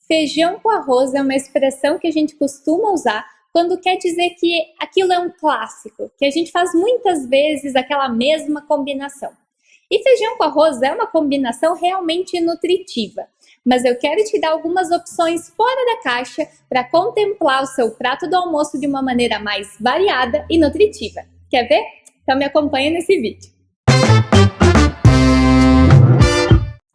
Feijão com arroz é uma expressão que a gente costuma usar quando quer dizer que aquilo é um clássico, que a gente faz muitas vezes aquela mesma combinação. E feijão com arroz é uma combinação realmente nutritiva, mas eu quero te dar algumas opções fora da caixa para contemplar o seu prato do almoço de uma maneira mais variada e nutritiva. Quer ver? Então me acompanha nesse vídeo.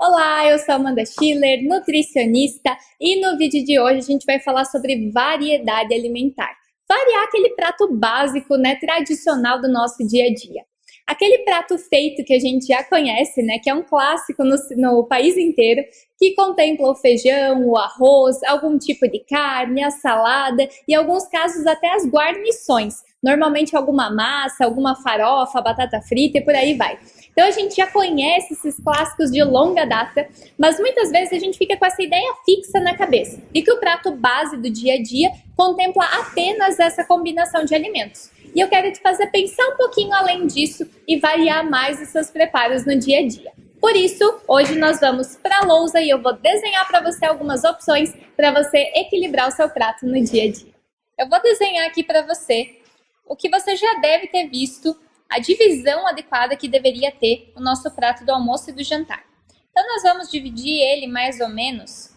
Olá, eu sou Amanda Schiller, nutricionista, e no vídeo de hoje a gente vai falar sobre variedade alimentar. Variar aquele prato básico, tradicional do nosso dia a dia. Aquele prato feito que a gente já conhece, que é um clássico no país inteiro, que contempla o feijão, o arroz, algum tipo de carne, a salada e, em alguns casos, até as guarnições. Normalmente alguma massa, alguma farofa, batata frita e por aí vai. Então a gente já conhece esses clássicos de longa data, mas muitas vezes a gente fica com essa ideia fixa na cabeça de que o prato base do dia a dia contempla apenas essa combinação de alimentos. E eu quero te fazer pensar um pouquinho além disso e variar mais os seus preparos no dia a dia. Por isso, hoje nós vamos para a lousa e eu vou desenhar para você algumas opções para você equilibrar o seu prato no dia a dia. Eu vou desenhar aqui para você o que você já deve ter visto, a divisão adequada que deveria ter o nosso prato do almoço e do jantar. Então, nós vamos dividir ele mais ou menos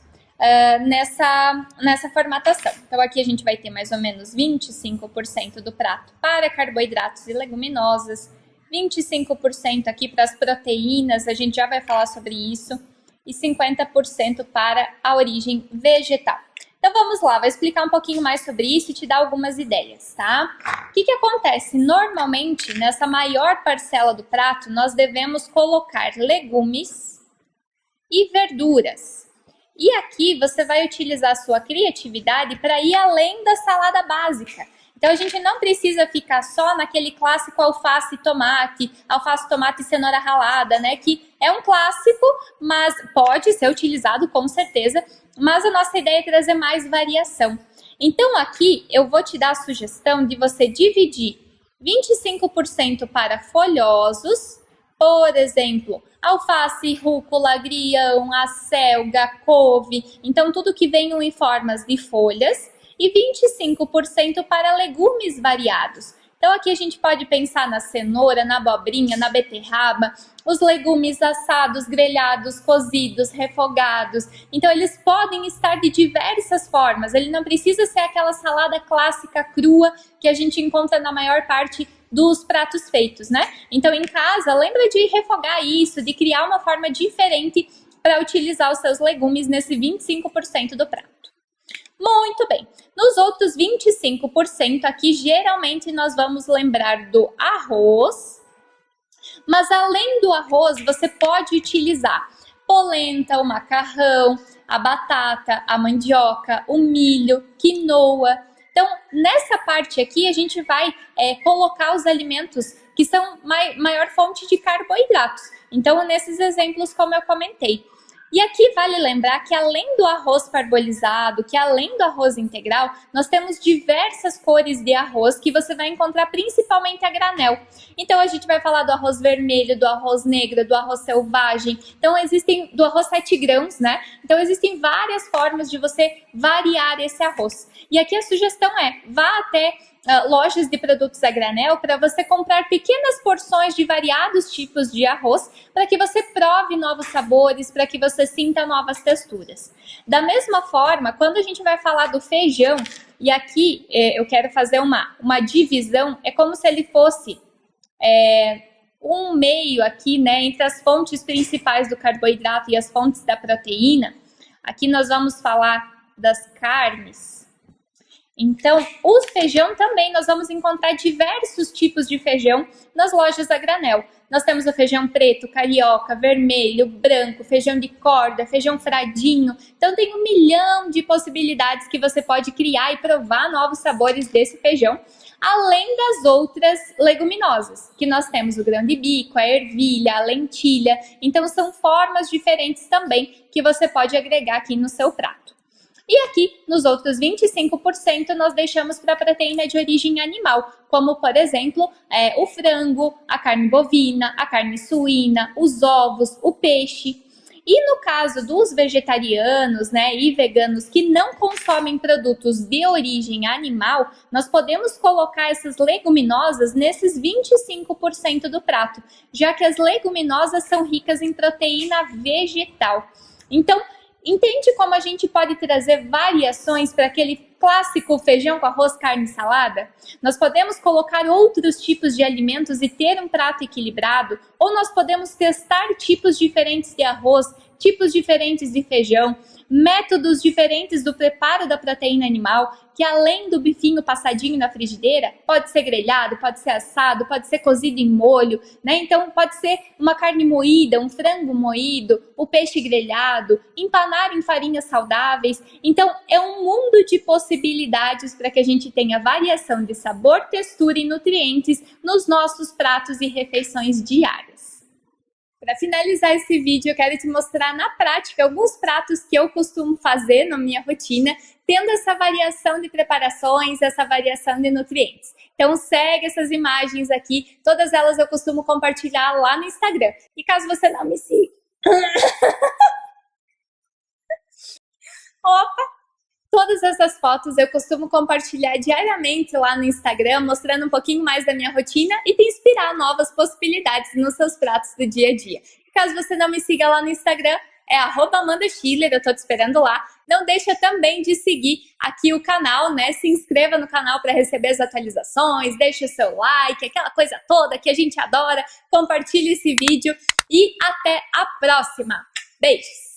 nessa formatação. Então, aqui a gente vai ter mais ou menos 25% do prato para carboidratos e leguminosas, 25% aqui para as proteínas, a gente já vai falar sobre isso, e 50% para a origem vegetal. Então vamos lá, vou explicar um pouquinho mais sobre isso e te dar algumas ideias, tá? O que acontece? Normalmente, nessa maior parcela do prato, nós devemos colocar legumes e verduras. E aqui você vai utilizar a sua criatividade para ir além da salada básica. Então a gente não precisa ficar só naquele clássico alface, tomate e cenoura ralada, que é um clássico, mas pode ser utilizado com certeza, mas a nossa ideia é trazer mais variação. Então aqui eu vou te dar a sugestão de você dividir 25% para folhosos, por exemplo, alface, rúcula, agrião, acelga, couve, então tudo que vem em formas de folhas, e 25% para legumes variados. Então aqui a gente pode pensar na cenoura, na abobrinha, na beterraba, os legumes assados, grelhados, cozidos, refogados. Então eles podem estar de diversas formas, ele não precisa ser aquela salada clássica crua que a gente encontra na maior parte dos pratos feitos, Então em casa, lembra de refogar isso, de criar uma forma diferente para utilizar os seus legumes nesse 25% do prato. Muito bem, nos outros 25% aqui, geralmente nós vamos lembrar do arroz, mas além do arroz, você pode utilizar polenta, o macarrão, a batata, a mandioca, o milho, quinoa. Então, nessa parte aqui, a gente vai colocar os alimentos que são maior fonte de carboidratos. Então, nesses exemplos, como eu comentei. E aqui vale lembrar que além do arroz parbolizado, que além do arroz integral, nós temos diversas cores de arroz que você vai encontrar principalmente a granel. Então a gente vai falar do arroz vermelho, do arroz negro, do arroz selvagem. Então existem do arroz 7 grãos, Então existem várias formas de você variar esse arroz. E aqui a sugestão é, vá até lojas de produtos a granel para você comprar pequenas porções de variados tipos de arroz para que você prove novos sabores, para que você sinta novas texturas. Da mesma forma, quando a gente vai falar do feijão, e aqui eu quero fazer uma divisão, é como se ele fosse um meio aqui, entre as fontes principais do carboidrato e as fontes da proteína. Aqui nós vamos falar das carnes. Então, o feijão também, nós vamos encontrar diversos tipos de feijão nas lojas a granel. Nós temos o feijão preto, carioca, vermelho, branco, feijão de corda, feijão fradinho. Então, tem 1 milhão de possibilidades que você pode criar e provar novos sabores desse feijão. Além das outras leguminosas, que nós temos o grão de bico, a ervilha, a lentilha. Então, são formas diferentes também que você pode agregar aqui no seu prato. E aqui, nos outros 25%, nós deixamos para proteína de origem animal, como, por exemplo, o frango, a carne bovina, a carne suína, os ovos, o peixe. E no caso dos vegetarianos, né, e veganos que não consomem produtos de origem animal, nós podemos colocar essas leguminosas nesses 25% do prato, já que as leguminosas são ricas em proteína vegetal. Então, entende como a gente pode trazer variações para aquele clássico feijão com arroz, carne e salada? Nós podemos colocar outros tipos de alimentos e ter um prato equilibrado, ou nós podemos testar tipos diferentes de arroz, tipos diferentes de feijão, métodos diferentes do preparo da proteína animal, que além do bifinho passadinho na frigideira, pode ser grelhado, pode ser assado, pode ser cozido em molho, né? Então pode ser uma carne moída, um frango moído, o peixe grelhado, empanar em farinhas saudáveis. Então é um mundo de possibilidades para que a gente tenha variação de sabor, textura e nutrientes nos nossos pratos e refeições diárias. Para finalizar esse vídeo, eu quero te mostrar na prática alguns pratos que eu costumo fazer na minha rotina, tendo essa variação de preparações, essa variação de nutrientes. Então segue essas imagens aqui, todas elas eu costumo compartilhar lá no Instagram. E caso você não me siga... Opa! Todas essas fotos eu costumo compartilhar diariamente lá no Instagram, mostrando um pouquinho mais da minha rotina e te inspirar novas possibilidades nos seus pratos do dia a dia. Caso você não me siga lá no Instagram, é @AmandaSchiller, eu tô te esperando lá. Não deixa também de seguir aqui o canal, né? Se inscreva no canal para receber as atualizações, deixa o seu like, aquela coisa toda que a gente adora. Compartilhe esse vídeo e até a próxima. Beijos!